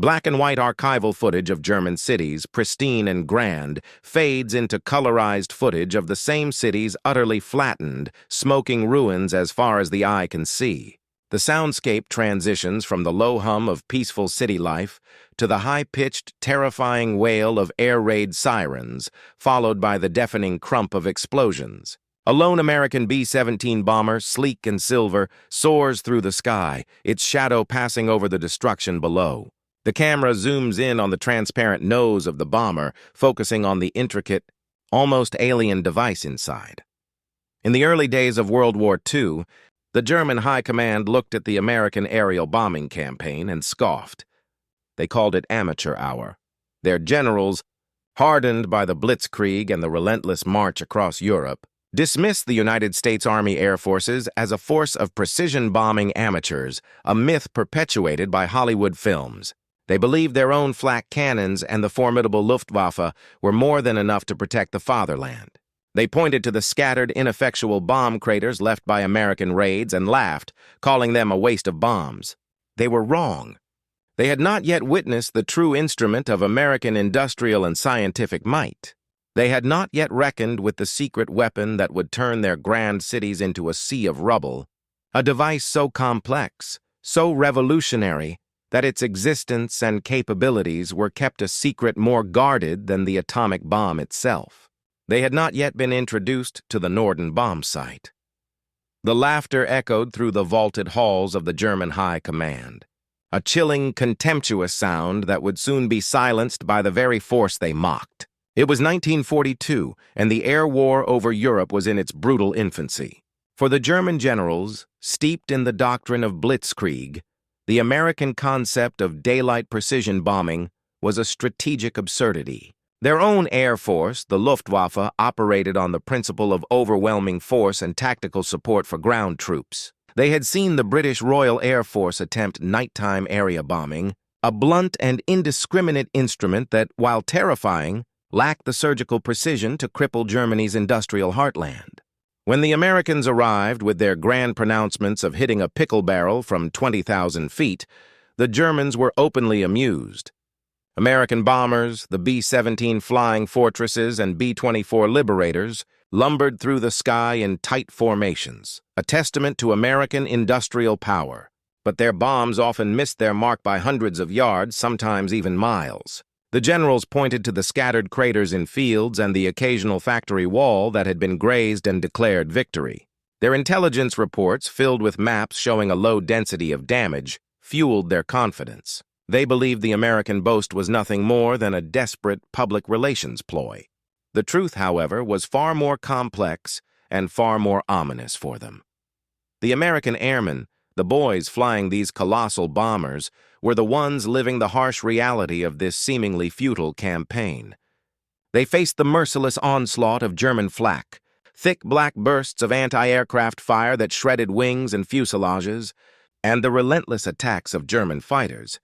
Black and white archival footage of German cities, pristine and grand, fades into colorized footage of the same cities utterly flattened, smoking ruins as far as the eye can see. The soundscape transitions from the low hum of peaceful city life to the high-pitched, terrifying wail of air raid sirens, followed by the deafening crump of explosions. A lone American B-17 bomber, sleek and silver, soars through the sky, its shadow passing over the destruction below. The camera zooms in on the transparent nose of the bomber, focusing on the intricate, almost alien device inside. In the early days of World War II, the German High Command looked at the American aerial bombing campaign and scoffed. They called it amateur hour. Their generals, hardened by the Blitzkrieg and the relentless march across Europe, dismissed the United States Army Air Forces as a force of precision bombing amateurs, a myth perpetuated by Hollywood films. They believed their own flak cannons and the formidable Luftwaffe were more than enough to protect the fatherland. They pointed to the scattered, ineffectual bomb craters left by American raids and laughed, calling them a waste of bombs. They were wrong. They had not yet witnessed the true instrument of American industrial and scientific might. They had not yet reckoned with the secret weapon that would turn their grand cities into a sea of rubble, a device so complex, so revolutionary, that its existence and capabilities were kept a secret more guarded than the atomic bomb itself. They had not yet been introduced to the Norden bombsight. The laughter echoed through the vaulted halls of the German High Command, a chilling, contemptuous sound that would soon be silenced by the very force they mocked. It was 1942, and the air war over Europe was in its brutal infancy. For the German generals, steeped in the doctrine of Blitzkrieg, the American concept of daylight precision bombing was a strategic absurdity. Their own air force, the Luftwaffe, operated on the principle of overwhelming force and tactical support for ground troops. They had seen the British Royal Air Force attempt nighttime area bombing, a blunt and indiscriminate instrument that, while terrifying, lacked the surgical precision to cripple Germany's industrial heartland. When the Americans arrived with their grand pronouncements of hitting a pickle barrel from 20,000 feet, the Germans were openly amused. American bombers, the B-17 Flying Fortresses and B-24 Liberators, lumbered through the sky in tight formations, a testament to American industrial power. But their bombs often missed their mark by hundreds of yards, sometimes even miles. The generals pointed to the scattered craters in fields and the occasional factory wall that had been grazed and declared victory. Their intelligence reports, filled with maps showing a low density of damage, fueled their confidence. They believed the American boast was nothing more than a desperate public relations ploy. The truth, however, was far more complex and far more ominous for them. The American airmen, the boys flying these colossal bombers, were the ones living the harsh reality of this seemingly futile campaign. They faced the merciless onslaught of German flak, thick black bursts of anti-aircraft fire that shredded wings and fuselages, and the relentless attacks of German fighters,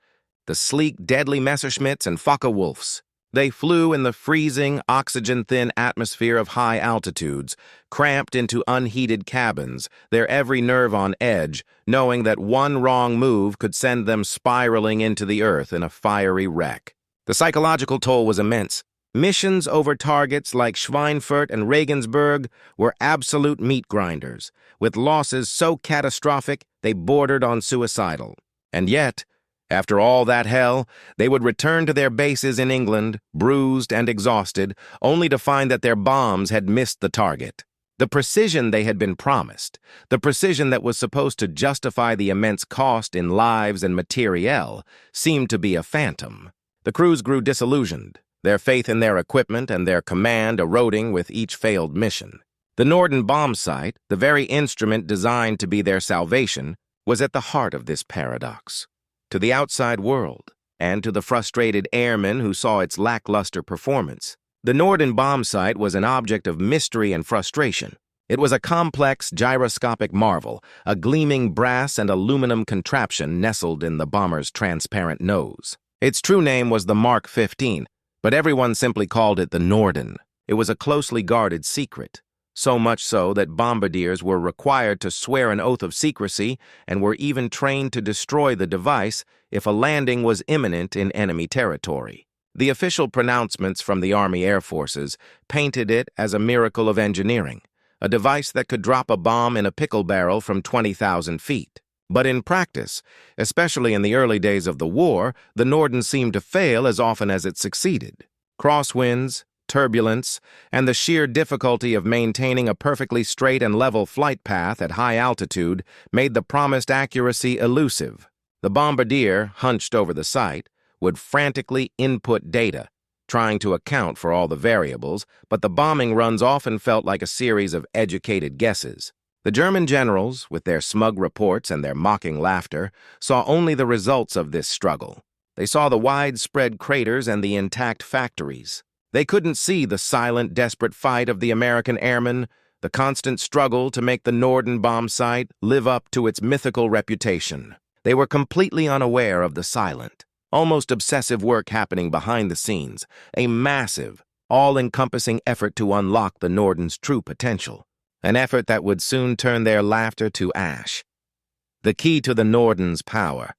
the sleek, deadly Messerschmitts and Focke-Wulfs. They flew in the freezing, oxygen-thin atmosphere of high altitudes, cramped into unheated cabins, their every nerve on edge, knowing that one wrong move could send them spiraling into the earth in a fiery wreck. The psychological toll was immense. Missions over targets like Schweinfurt and Regensburg were absolute meat grinders, with losses so catastrophic they bordered on suicidal. And yet, after all that hell, they would return to their bases in England, bruised and exhausted, only to find that their bombs had missed the target. The precision they had been promised, the precision that was supposed to justify the immense cost in lives and materiel, seemed to be a phantom. The crews grew disillusioned, their faith in their equipment and their command eroding with each failed mission. The Norden bombsight, the very instrument designed to be their salvation, was at the heart of this paradox. To the outside world, and to the frustrated airmen who saw its lackluster performance, the Norden bombsight was an object of mystery and frustration. It was a complex gyroscopic marvel, a gleaming brass and aluminum contraption nestled in the bomber's transparent nose. Its true name was the Mark 15, but everyone simply called it the Norden. It was a closely guarded secret, so much so that bombardiers were required to swear an oath of secrecy and were even trained to destroy the device if a landing was imminent in enemy territory. The official pronouncements from the Army Air Forces painted it as a miracle of engineering, a device that could drop a bomb in a pickle barrel from 20,000 feet. But in practice, especially in the early days of the war, the Norden seemed to fail as often as it succeeded. Crosswinds, turbulence, and the sheer difficulty of maintaining a perfectly straight and level flight path at high altitude made the promised accuracy elusive. The bombardier, hunched over the site, would frantically input data, trying to account for all the variables, but the bombing runs often felt like a series of educated guesses. The German generals, with their smug reports and their mocking laughter, saw only the results of this struggle. They saw the widespread craters and the intact factories. They couldn't see the silent, desperate fight of the American airmen, the constant struggle to make the Norden bombsight live up to its mythical reputation. They were completely unaware of the silent, almost obsessive work happening behind the scenes, a massive, all-encompassing effort to unlock the Norden's true potential. An effort that would soon turn their laughter to ash. The key to the Norden's power,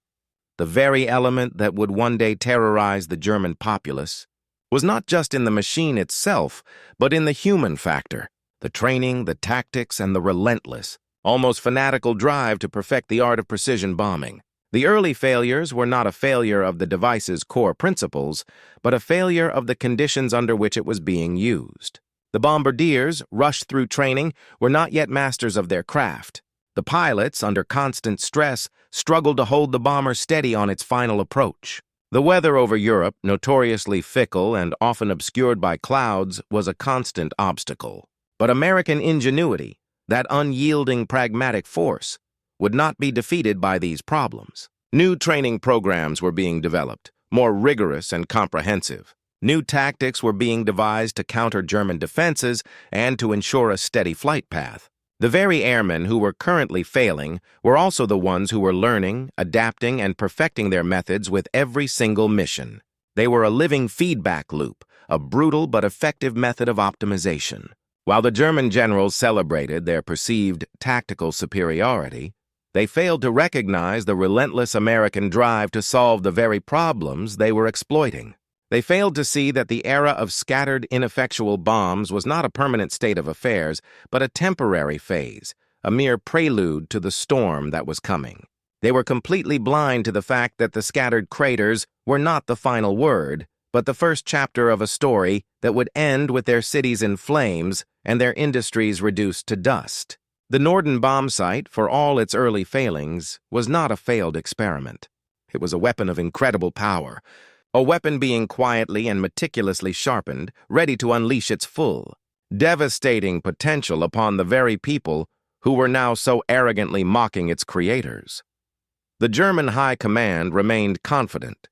the very element that would one day terrorize the German populace, was not just in the machine itself, but in the human factor, the training, the tactics, and the relentless, almost fanatical drive to perfect the art of precision bombing. The early failures were not a failure of the device's core principles, but a failure of the conditions under which it was being used. The bombardiers, rushed through training, were not yet masters of their craft. The pilots, under constant stress, struggled to hold the bomber steady on its final approach. The weather over Europe, notoriously fickle and often obscured by clouds, was a constant obstacle. But American ingenuity, that unyielding pragmatic force, would not be defeated by these problems. New training programs were being developed, more rigorous and comprehensive. New tactics were being devised to counter German defenses and to ensure a steady flight path. The very airmen who were currently failing were also the ones who were learning, adapting, and perfecting their methods with every single mission. They were a living feedback loop, a brutal but effective method of optimization. While the German generals celebrated their perceived tactical superiority, they failed to recognize the relentless American drive to solve the very problems they were exploiting. They failed to see that the era of scattered, ineffectual bombs was not a permanent state of affairs, but a temporary phase, a mere prelude to the storm that was coming. They were completely blind to the fact that the scattered craters were not the final word, but the first chapter of a story that would end with their cities in flames and their industries reduced to dust. The Norden bombsight, for all its early failings, was not a failed experiment. It was a weapon of incredible power, a weapon being quietly and meticulously sharpened, ready to unleash its full, devastating potential upon the very people who were now so arrogantly mocking its creators. The German high command remained confident,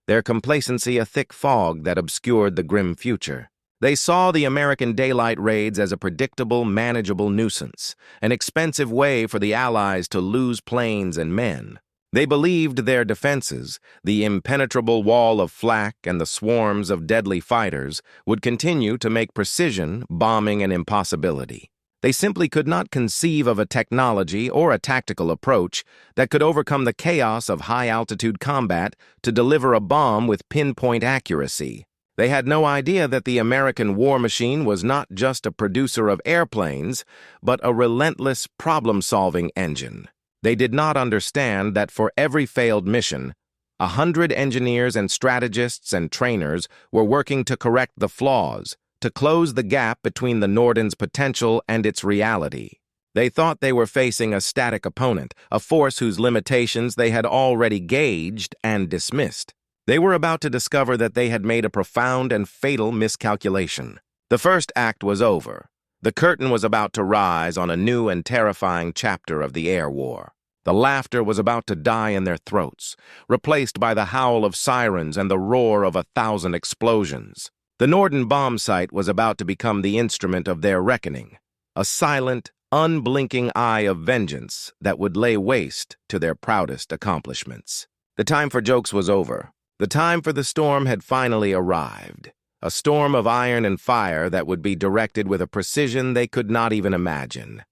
their complacency a thick fog that obscured the grim future. They saw the American daylight raids as a predictable, manageable nuisance, an expensive way for the Allies to lose planes and men. They believed their defenses, the impenetrable wall of flak and the swarms of deadly fighters, would continue to make precision bombing an impossibility. They simply could not conceive of a technology or a tactical approach that could overcome the chaos of high-altitude combat to deliver a bomb with pinpoint accuracy. They had no idea that the American war machine was not just a producer of airplanes, but a relentless problem-solving engine. They did not understand that for every failed mission, 100 engineers and strategists and trainers were working to correct the flaws, to close the gap between the Norden's potential and its reality. They thought they were facing a static opponent, a force whose limitations they had already gauged and dismissed. They were about to discover that they had made a profound and fatal miscalculation. The first act was over. The curtain was about to rise on a new and terrifying chapter of the air war. The laughter was about to die in their throats, replaced by the howl of sirens and the roar of 1,000 explosions. The Norden bombsight was about to become the instrument of their reckoning, a silent, unblinking eye of vengeance that would lay waste to their proudest accomplishments. The time for jokes was over. The time for the storm had finally arrived. a storm of iron and fire that would be directed with a precision they could not even imagine.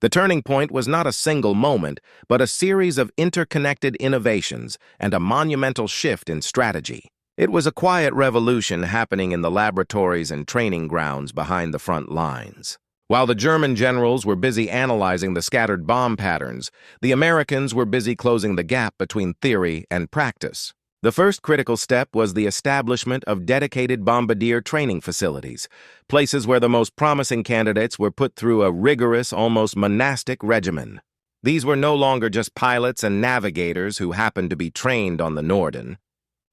The turning point was not a single moment, but a series of interconnected innovations and a monumental shift in strategy. It was a quiet revolution happening in the laboratories and training grounds behind the front lines. While the German generals were busy analyzing the scattered bomb patterns, the Americans were busy closing the gap between theory and practice. The first critical step was the establishment of dedicated bombardier training facilities, places where the most promising candidates were put through a rigorous, almost monastic regimen. These were no longer just pilots and navigators who happened to be trained on the Norden.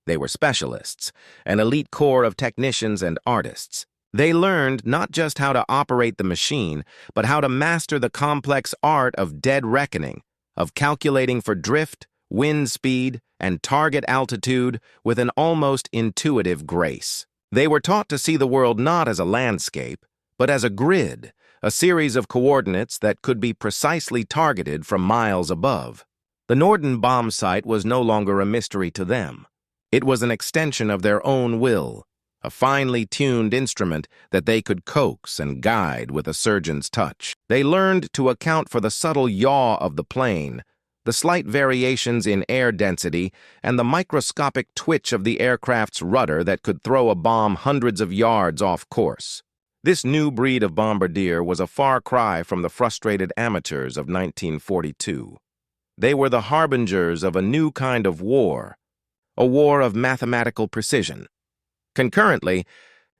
They were specialists, an elite corps of technicians and artists. They learned not just how to operate the machine, but how to master the complex art of dead reckoning, of calculating for drift, wind speed, and target altitude with an almost intuitive grace. They were taught to see the world not as a landscape, but as a grid, a series of coordinates that could be precisely targeted from miles above. The Norden bombsight was no longer a mystery to them. It was an extension of their own will, a finely tuned instrument that they could coax and guide with a surgeon's touch. They learned to account for the subtle yaw of the plane, the slight variations in air density, and the microscopic twitch of the aircraft's rudder that could throw a bomb hundreds of yards off course. This new breed of bombardier was a far cry from the frustrated amateurs of 1942. They were the harbingers of a new kind of war, a war of mathematical precision. Concurrently,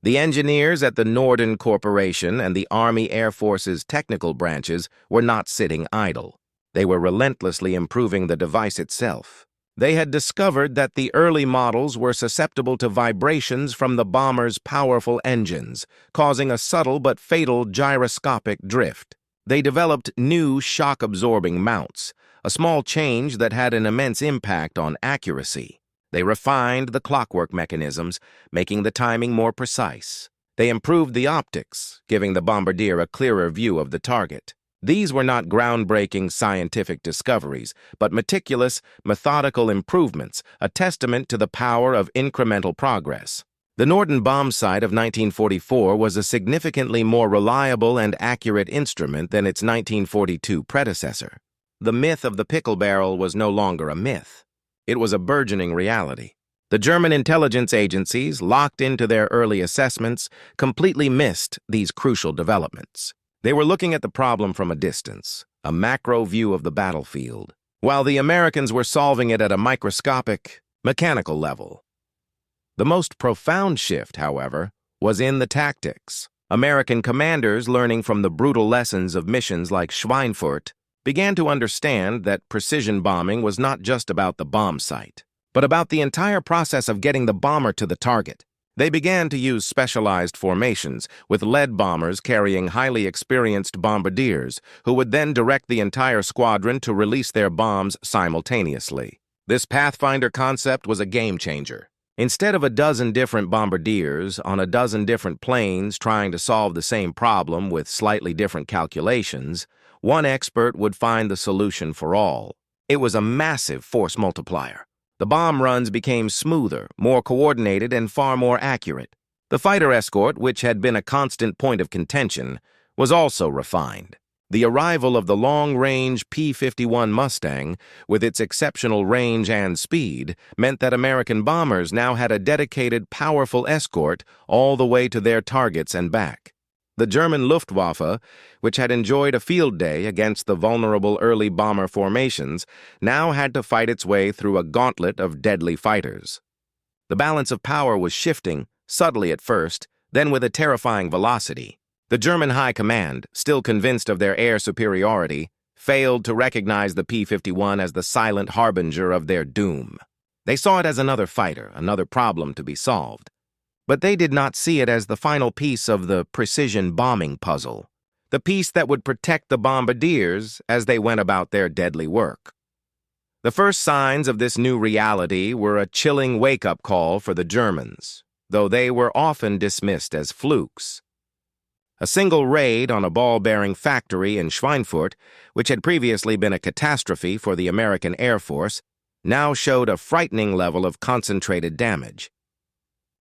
the engineers at the Norden Corporation and the Army Air Force's technical branches were not sitting idle. They were relentlessly improving the device itself. They had discovered that the early models were susceptible to vibrations from the bomber's powerful engines, causing a subtle but fatal gyroscopic drift. They developed new shock-absorbing mounts, a small change that had an immense impact on accuracy. They refined the clockwork mechanisms, making the timing more precise. They improved the optics, giving the bombardier a clearer view of the target. These were not groundbreaking scientific discoveries, but meticulous, methodical improvements, a testament to the power of incremental progress. The Norden bombsight of 1944 was a significantly more reliable and accurate instrument than its 1942 predecessor. The myth of the pickle barrel was no longer a myth. It was a burgeoning reality. The German intelligence agencies, locked into their early assessments, completely missed these crucial developments. They were looking at the problem from a distance, a macro view of the battlefield, while the Americans were solving it at a microscopic, mechanical level. The most profound shift, however, was in the tactics. American commanders, learning from the brutal lessons of missions like Schweinfurt, began to understand that precision bombing was not just about the bomb site, but about the entire process of getting the bomber to the target. They began to use specialized formations, with lead bombers carrying highly experienced bombardiers, who would then direct the entire squadron to release their bombs simultaneously. This Pathfinder concept was a game-changer. Instead of a dozen different bombardiers on a dozen different planes trying to solve the same problem with slightly different calculations, one expert would find the solution for all. It was a massive force multiplier. The bomb runs became smoother, more coordinated, and far more accurate. The fighter escort, which had been a constant point of contention, was also refined. The arrival of the long-range P-51 Mustang, with its exceptional range and speed, meant that American bombers now had a dedicated, powerful escort all the way to their targets and back. The German Luftwaffe, which had enjoyed a field day against the vulnerable early bomber formations, now had to fight its way through a gauntlet of deadly fighters. The balance of power was shifting, subtly at first, then with a terrifying velocity. The German High Command, still convinced of their air superiority, failed to recognize the P-51 as the silent harbinger of their doom. They saw it as another fighter, another problem to be solved. But they did not see it as the final piece of the precision bombing puzzle, the piece that would protect the bombardiers as they went about their deadly work. The first signs of this new reality were a chilling wake-up call for the Germans, though they were often dismissed as flukes. A single raid on a ball-bearing factory in Schweinfurt, which had previously been a catastrophe for the American Air Force, now showed a frightening level of concentrated damage.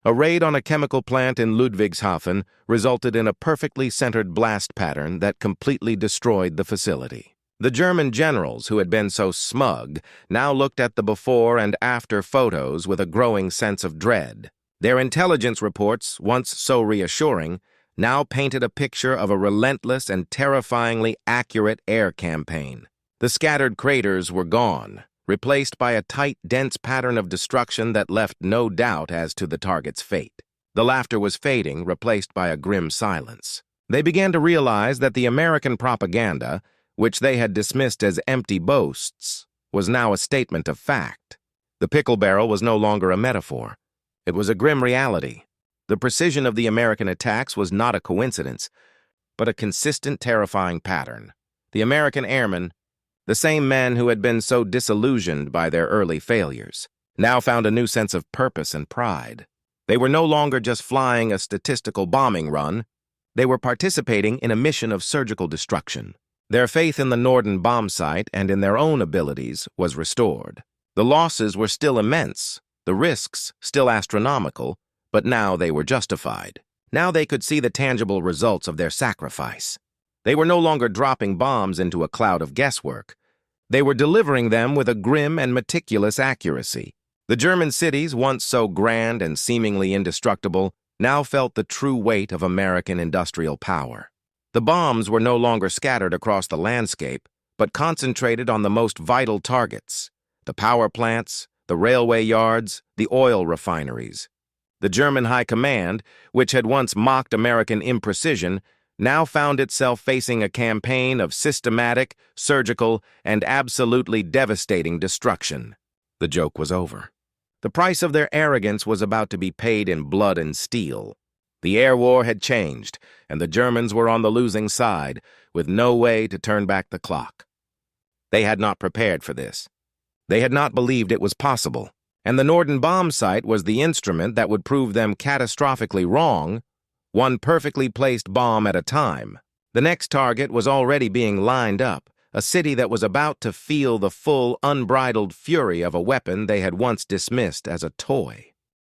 A raid on a chemical plant in Ludwigshafen resulted in a perfectly centered blast pattern that completely destroyed the facility. The German generals, who had been so smug, now looked at the before and after photos with a growing sense of dread. Their intelligence reports, once so reassuring, now painted a picture of a relentless and terrifyingly accurate air campaign. The scattered craters were gone, replaced by a tight, dense pattern of destruction that left no doubt as to the target's fate. The laughter was fading, replaced by a grim silence. They began to realize that the American propaganda, which they had dismissed as empty boasts, was now a statement of fact. The pickle barrel was no longer a metaphor. It was a grim reality. The precision of the American attacks was not a coincidence, but a consistent, terrifying pattern. The American airmen, the same men who had been so disillusioned by their early failures, now found a new sense of purpose and pride. They were no longer just flying a statistical bombing run. They were participating in a mission of surgical destruction. Their faith in the Norden bombsight and in their own abilities was restored. The losses were still immense, the risks still astronomical, but now they were justified. Now they could see the tangible results of their sacrifice. They were no longer dropping bombs into a cloud of guesswork. They were delivering them with a grim and meticulous accuracy. The German cities, once so grand and seemingly indestructible, now felt the true weight of American industrial power. The bombs were no longer scattered across the landscape, but concentrated on the most vital targets: the power plants, the railway yards, the oil refineries. The German High Command, which had once mocked American imprecision, now found itself facing a campaign of systematic, surgical, and absolutely devastating destruction. The joke was over. The price of their arrogance was about to be paid in blood and steel. The air war had changed, and the Germans were on the losing side, with no way to turn back the clock. They had not prepared for this. They had not believed it was possible, and the Norden bombsight was the instrument that would prove them catastrophically wrong, one perfectly placed bomb at a time. The next target was already being lined up, a city that was about to feel the full, unbridled fury of a weapon they had once dismissed as a toy.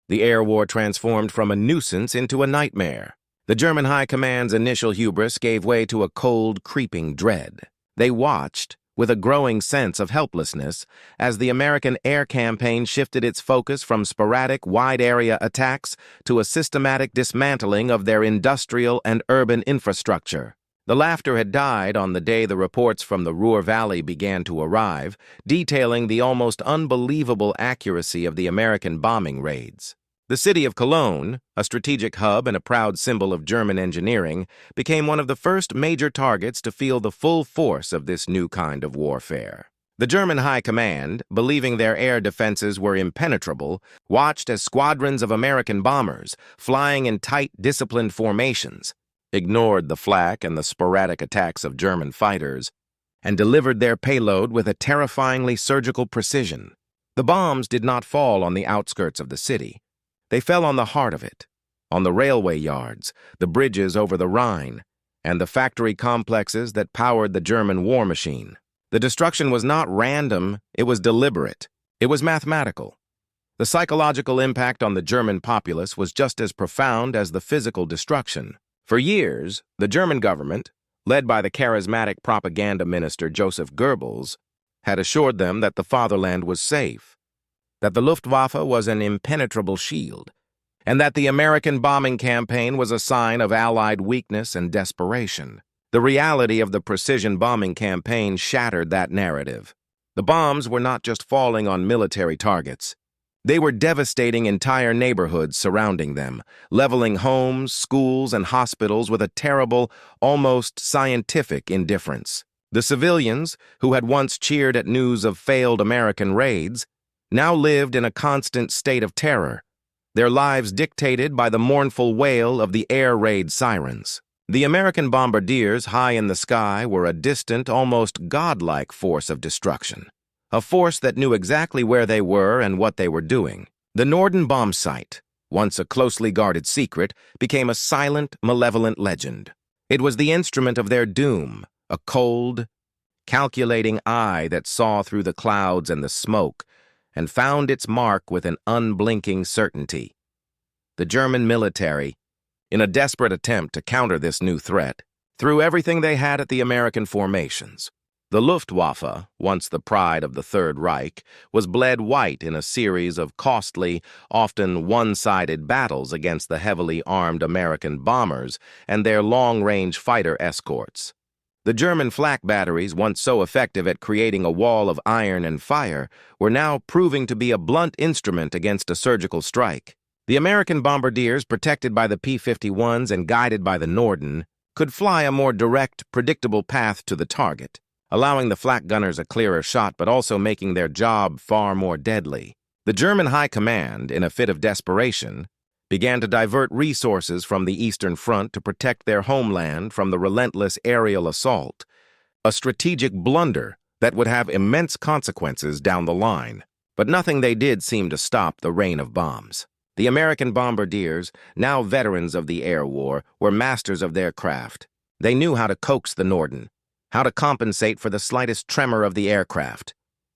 The air war transformed from a nuisance into a nightmare. The German High Command's initial hubris gave way to a cold, creeping dread. They watched, with a growing sense of helplessness, as the American air campaign shifted its focus from sporadic, wide-area attacks to a systematic dismantling of their industrial and urban infrastructure. The laughter had died on the day the reports from the Ruhr Valley began to arrive, detailing the almost unbelievable accuracy of the American bombing raids. The city of Cologne, a strategic hub and a proud symbol of German engineering, became one of the first major targets to feel the full force of this new kind of warfare. The German High Command, believing their air defenses were impenetrable, watched as squadrons of American bombers, flying in tight, disciplined formations, ignored the flak and the sporadic attacks of German fighters, and delivered their payload with a terrifyingly surgical precision. The bombs did not fall on the outskirts of the city. They fell on the heart of it, on the railway yards, the bridges over the Rhine, and the factory complexes that powered the German war machine. The destruction was not random, it was deliberate. It was mathematical. The psychological impact on the German populace was just as profound as the physical destruction. For years, the German government, led by the charismatic propaganda minister Joseph Goebbels, had assured them that the fatherland was safe, that the Luftwaffe was an impenetrable shield, and that the American bombing campaign was a sign of Allied weakness and desperation. The reality of the precision bombing campaign shattered that narrative. The bombs were not just falling on military targets. They were devastating entire neighborhoods surrounding them, leveling homes, schools, and hospitals with a terrible, almost scientific indifference. The civilians, who had once cheered at news of failed American raids, now lived in a constant state of terror, their lives dictated by the mournful wail of the air raid sirens. The American bombardiers high in the sky were a distant, almost godlike force of destruction. A force that knew exactly where they were and what they were doing. The Norden bombsight, once a closely guarded secret, became a silent, malevolent legend. It was the instrument of their doom, a cold, calculating eye that saw through the clouds and the smoke and found its mark with an unblinking certainty. The German military, in a desperate attempt to counter this new threat, threw everything they had at the American formations. The Luftwaffe, once the pride of the Third Reich, was bled white in a series of costly, often one-sided battles against the heavily armed American bombers and their long-range fighter escorts. The German flak batteries, once so effective at creating a wall of iron and fire, were now proving to be a blunt instrument against a surgical strike. The American bombardiers, protected by the P-51s and guided by the Norden, could fly a more direct, predictable path to the target, allowing the flak gunners a clearer shot but also making their job far more deadly. The German High Command, in a fit of desperation, began to divert resources from the Eastern Front to protect their homeland from the relentless aerial assault, a strategic blunder that would have immense consequences down the line. But nothing they did seemed to stop the rain of bombs. The American bombardiers, now veterans of the air war, were masters of their craft. They knew how to coax the Norden, how to compensate for the slightest tremor of the aircraft,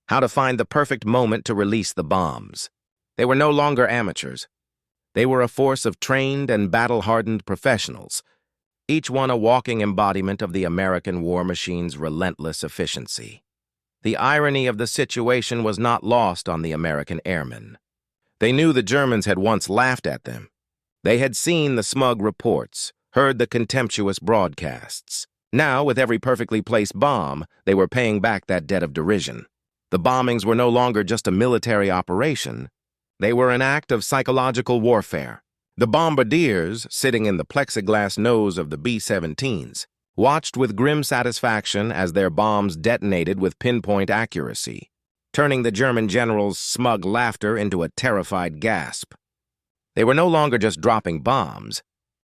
how to find the perfect moment to release the bombs. They were no longer amateurs. They were a force of trained and battle-hardened professionals, each one a walking embodiment of the American war machine's relentless efficiency. The irony of the situation was not lost on the American airmen. They knew the Germans had once laughed at them. They had seen the smug reports, heard the contemptuous broadcasts. Now, with every perfectly placed bomb, they were paying back that debt of derision. The bombings were no longer just a military operation. They were an act of psychological warfare. The bombardiers, sitting in the plexiglass nose of the B-17s, watched with grim satisfaction as their bombs detonated with pinpoint accuracy, turning the German general's smug laughter into a terrified gasp. They were no longer just dropping bombs.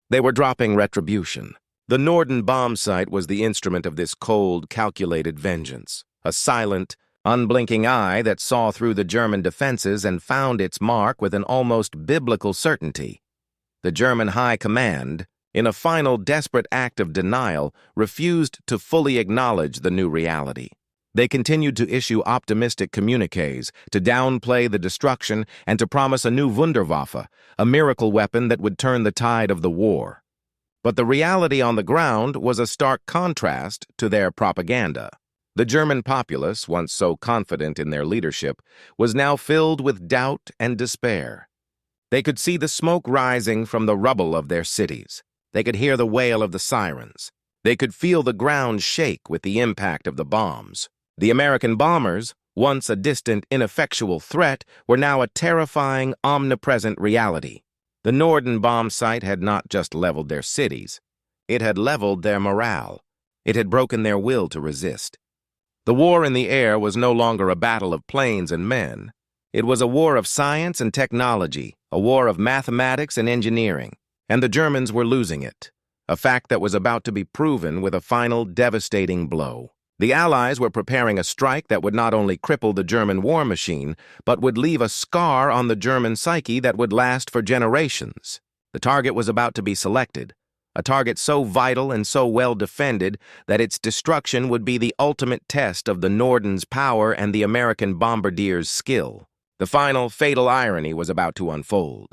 They were dropping retribution. The Norden bombsight was the instrument of this cold, calculated vengeance, a silent, unblinking eye that saw through the German defenses and found its mark with an almost biblical certainty. The German High Command, in a final desperate act of denial, refused to fully acknowledge the new reality. They continued to issue optimistic communiques, to downplay the destruction, and to promise a new Wunderwaffe, a miracle weapon that would turn the tide of the war. But the reality on the ground was a stark contrast to their propaganda. The German populace, once so confident in their leadership, was now filled with doubt and despair. They could see the smoke rising from the rubble of their cities. They could hear the wail of the sirens. They could feel the ground shake with the impact of the bombs. The American bombers, once a distant, ineffectual threat, were now a terrifying, omnipresent reality. The Norden bombsight had not just leveled their cities. It had leveled their morale. It had broken their will to resist. The war in the air was no longer a battle of planes and men. It was a war of science and technology, a war of mathematics and engineering, and the Germans were losing it, a fact that was about to be proven with a final devastating blow. The Allies were preparing a strike that would not only cripple the German war machine, but would leave a scar on the German psyche that would last for generations. The target was about to be selected, a target so vital and so well defended that its destruction would be the ultimate test of the Norden's power and the American bombardiers' skill. The final, fatal irony was about to unfold.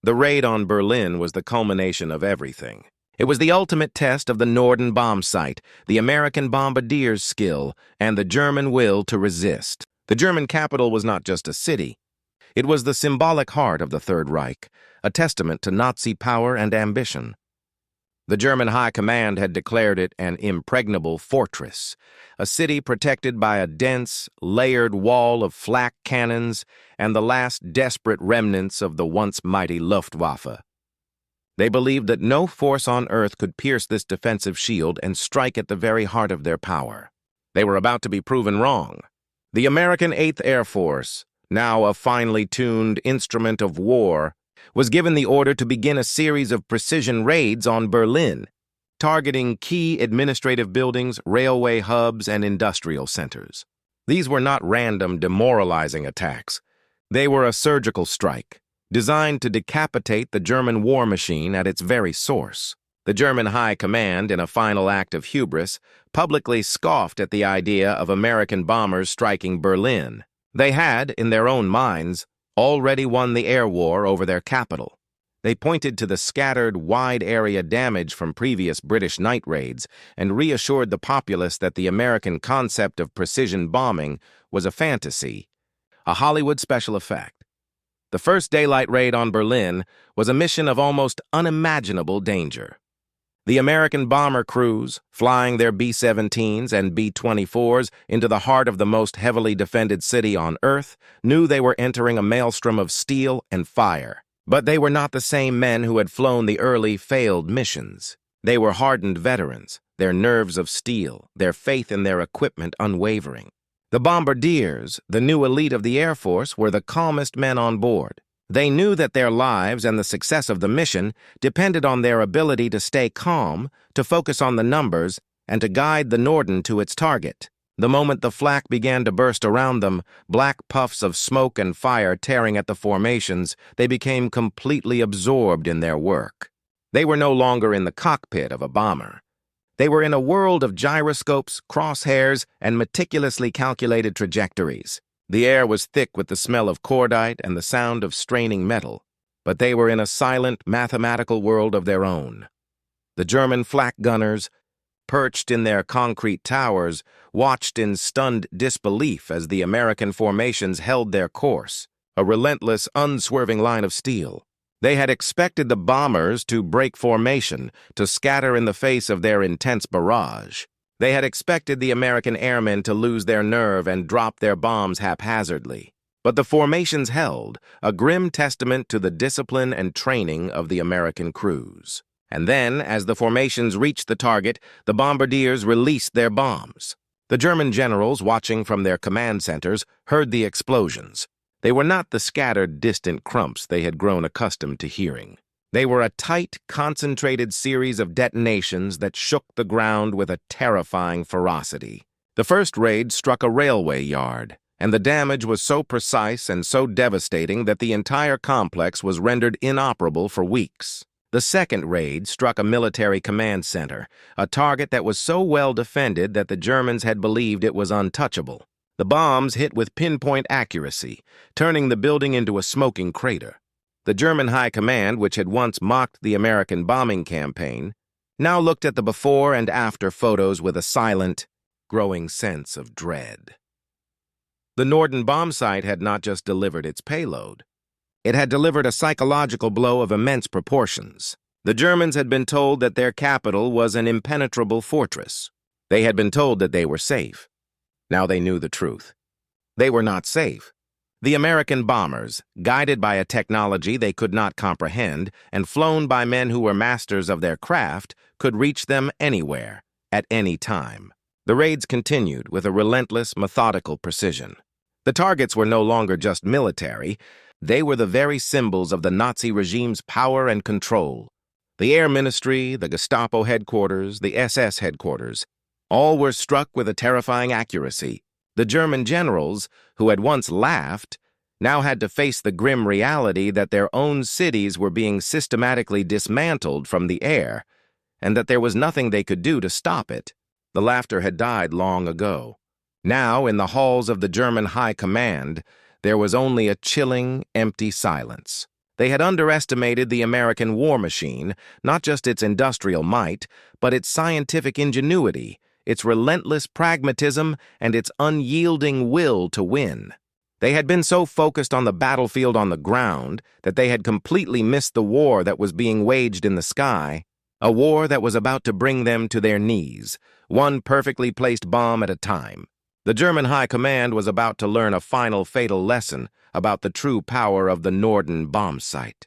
The raid on Berlin was the culmination of everything. It was the ultimate test of the Norden bombsight, the American bombardiers' skill, and the German will to resist. The German capital was not just a city. It was the symbolic heart of the Third Reich, a testament to Nazi power and ambition. The German High Command had declared it an impregnable fortress, a city protected by a dense, layered wall of flak cannons and the last desperate remnants of the once mighty Luftwaffe. They believed that no force on earth could pierce this defensive shield and strike at the very heart of their power. They were about to be proven wrong. The American 8th Air Force, now a finely tuned instrument of war, was given the order to begin a series of precision raids on Berlin, targeting key administrative buildings, railway hubs, and industrial centers. These were not random, demoralizing attacks. They were a surgical strike, designed to decapitate the German war machine at its very source. The German High Command, in a final act of hubris, publicly scoffed at the idea of American bombers striking Berlin. They had, in their own minds, already won the air war over their capital. They pointed to the scattered, wide-area damage from previous British night raids and reassured the populace that the American concept of precision bombing was a fantasy, a Hollywood special effect. The first daylight raid on Berlin was a mission of almost unimaginable danger. The American bomber crews, flying their B-17s and B-24s into the heart of the most heavily defended city on Earth, knew they were entering a maelstrom of steel and fire. But they were not the same men who had flown the early, failed missions. They were hardened veterans, their nerves of steel, their faith in their equipment unwavering. The bombardiers, the new elite of the Air Force, were the calmest men on board. They knew that their lives and the success of the mission depended on their ability to stay calm, to focus on the numbers, and to guide the Norden to its target. The moment the flak began to burst around them, black puffs of smoke and fire tearing at the formations, they became completely absorbed in their work. They were no longer in the cockpit of a bomber. They were in a world of gyroscopes, crosshairs, and meticulously calculated trajectories. The air was thick with the smell of cordite and the sound of straining metal, but they were in a silent, mathematical world of their own. The German flak gunners, perched in their concrete towers, watched in stunned disbelief as the American formations held their course, a relentless, unswerving line of steel. They had expected the bombers to break formation, to scatter in the face of their intense barrage. They had expected the American airmen to lose their nerve and drop their bombs haphazardly. But the formations held, a grim testament to the discipline and training of the American crews. And then, as the formations reached the target, the bombardiers released their bombs. The German generals, watching from their command centers, heard the explosions. They were not the scattered, distant crumps they had grown accustomed to hearing. They were a tight, concentrated series of detonations that shook the ground with a terrifying ferocity. The first raid struck a railway yard, and the damage was so precise and so devastating that the entire complex was rendered inoperable for weeks. The second raid struck a military command center, a target that was so well defended that the Germans had believed it was untouchable. The bombs hit with pinpoint accuracy, turning the building into a smoking crater. The German High Command, which had once mocked the American bombing campaign, now looked at the before and after photos with a silent, growing sense of dread. The Norden bombsight had not just delivered its payload. It had delivered a psychological blow of immense proportions. The Germans had been told that their capital was an impenetrable fortress. They had been told that they were safe. Now they knew the truth. They were not safe. The American bombers, guided by a technology they could not comprehend and flown by men who were masters of their craft, could reach them anywhere, at any time. The raids continued with a relentless, methodical precision. The targets were no longer just military. They were the very symbols of the Nazi regime's power and control. The Air Ministry, the Gestapo headquarters, the SS headquarters, all were struck with a terrifying accuracy. The German generals, who had once laughed, now had to face the grim reality that their own cities were being systematically dismantled from the air, and that there was nothing they could do to stop it. The laughter had died long ago. Now, in the halls of the German High Command, there was only a chilling, empty silence. They had underestimated the American war machine, not just its industrial might, but its scientific ingenuity, its relentless pragmatism, and its unyielding will to win. They had been so focused on the battlefield on the ground that they had completely missed the war that was being waged in the sky, a war that was about to bring them to their knees, one perfectly placed bomb at a time. The German High Command was about to learn a final fatal lesson about the true power of the Norden bombsight.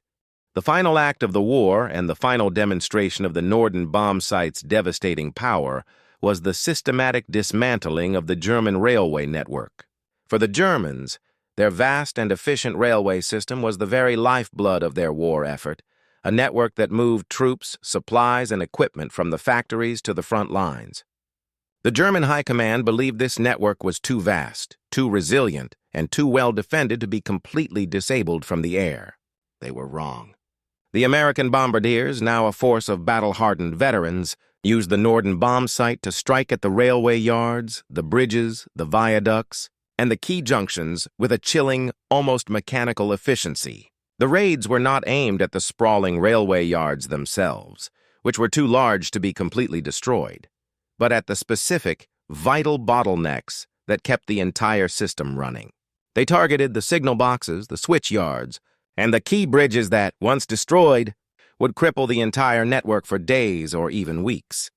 The final act of the war and the final demonstration of the Norden bombsight's devastating power was the systematic dismantling of the German railway network. For the Germans, their vast and efficient railway system was the very lifeblood of their war effort, a network that moved troops, supplies, and equipment from the factories to the front lines. The German High Command believed this network was too vast, too resilient, and too well defended to be completely disabled from the air. They were wrong. The American bombardiers, now a force of battle-hardened veterans, used the Norden bombsight to strike at the railway yards, the bridges, the viaducts, and the key junctions with a chilling, almost mechanical efficiency. The raids were not aimed at the sprawling railway yards themselves, which were too large to be completely destroyed, but at the specific, vital bottlenecks that kept the entire system running. They targeted the signal boxes, the switch yards, and the key bridges that, once destroyed, would cripple the entire network for days or even weeks.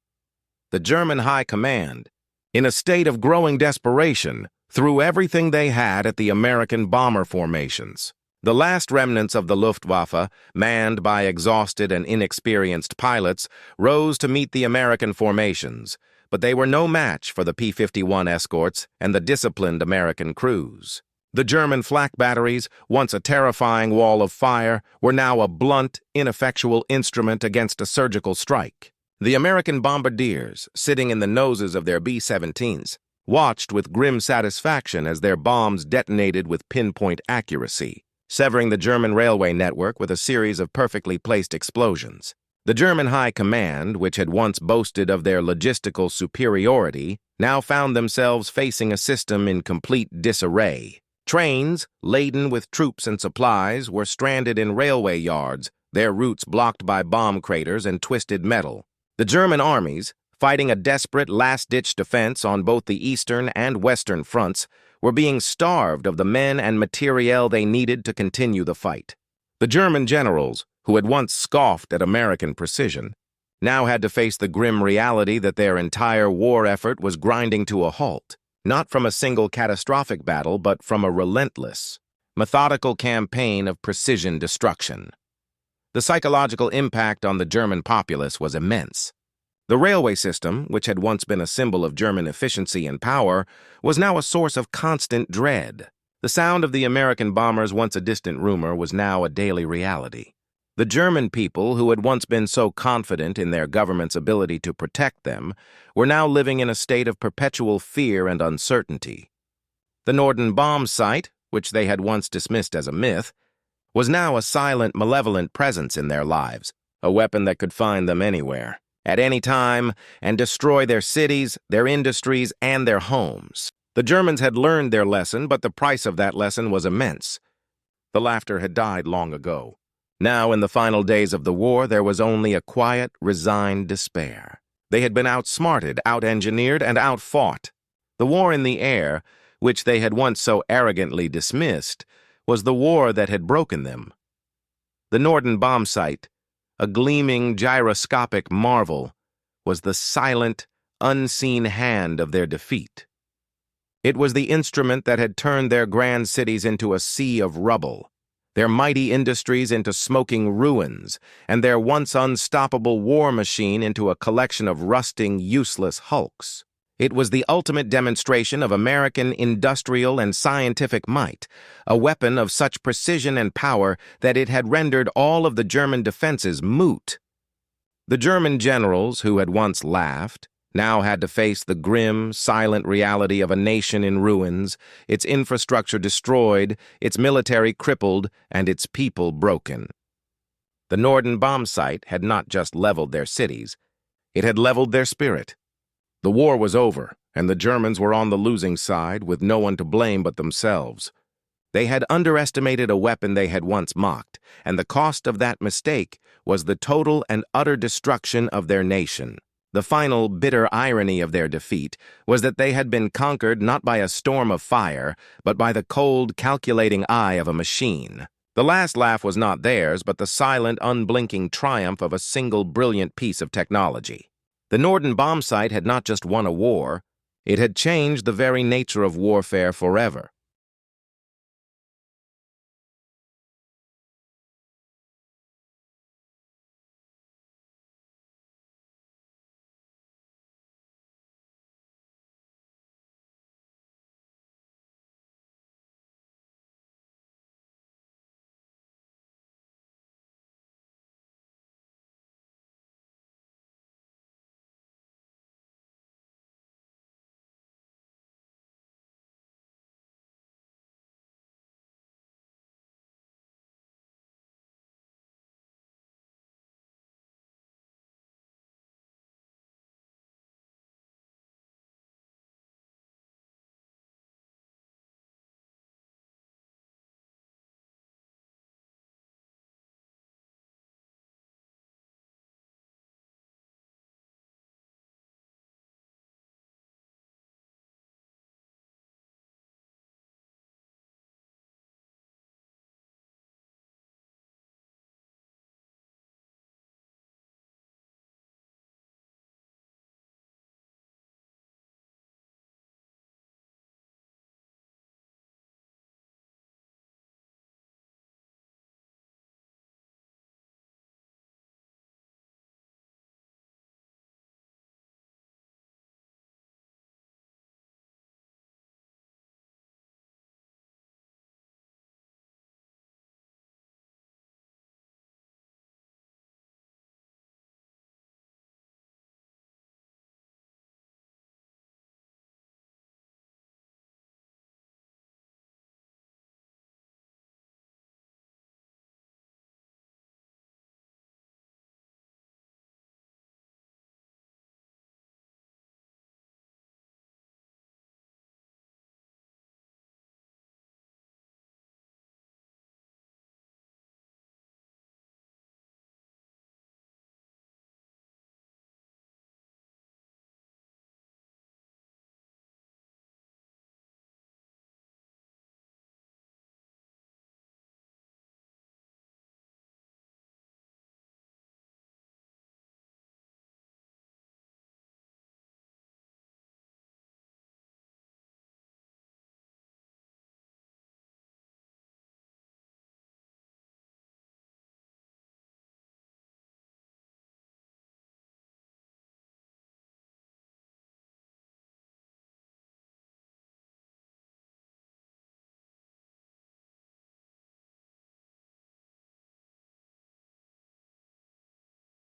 The German High Command, in a state of growing desperation, threw everything they had at the American bomber formations. The last remnants of the Luftwaffe, manned by exhausted and inexperienced pilots, rose to meet the American formations, but they were no match for the P-51 escorts and the disciplined American crews. The German flak batteries, once a terrifying wall of fire, were now a blunt, ineffectual instrument against a surgical strike. The American bombardiers, sitting in the noses of their B-17s, watched with grim satisfaction as their bombs detonated with pinpoint accuracy, severing the German railway network with a series of perfectly placed explosions. The German High Command, which had once boasted of their logistical superiority, now found themselves facing a system in complete disarray. Trains, laden with troops and supplies, were stranded in railway yards, their routes blocked by bomb craters and twisted metal. The German armies, fighting a desperate last-ditch defense on both the eastern and western fronts, were being starved of the men and materiel they needed to continue the fight. The German generals, who had once scoffed at American precision, now had to face the grim reality that their entire war effort was grinding to a halt, not from a single catastrophic battle, but from a relentless, methodical campaign of precision destruction. The psychological impact on the German populace was immense. The railway system, which had once been a symbol of German efficiency and power, was now a source of constant dread. The sound of the American bombers, once a distant rumor, was now a daily reality. The German people, who had once been so confident in their government's ability to protect them, were now living in a state of perpetual fear and uncertainty. The Norden Bombsight, which they had once dismissed as a myth, was now a silent, malevolent presence in their lives, a weapon that could find them anywhere, at any time, and destroy their cities, their industries, and their homes. The Germans had learned their lesson, but the price of that lesson was immense. The laughter had died long ago. Now, in the final days of the war, there was only a quiet, resigned despair. They had been outsmarted, out-engineered, and outfought. The war in the air, which they had once so arrogantly dismissed, was the war that had broken them. The Norden Bombsight, a gleaming, gyroscopic marvel, was the silent, unseen hand of their defeat. It was the instrument that had turned their grand cities into a sea of rubble, their mighty industries into smoking ruins, and their once unstoppable war machine into a collection of rusting, useless hulks. It was the ultimate demonstration of American industrial and scientific might, a weapon of such precision and power that it had rendered all of the German defenses moot. The German generals, who had once laughed, now had to face the grim, silent reality of a nation in ruins, its infrastructure destroyed, its military crippled, and its people broken. The Norden Bombsight had not just leveled their cities, it had leveled their spirit. The war was over, and the Germans were on the losing side, with no one to blame but themselves. They had underestimated a weapon they had once mocked, and the cost of that mistake was the total and utter destruction of their nation. The final bitter irony of their defeat was that they had been conquered not by a storm of fire, but by the cold, calculating eye of a machine. The last laugh was not theirs, but the silent, unblinking triumph of a single brilliant piece of technology. The Norden Bombsight had not just won a war, it had changed the very nature of warfare forever.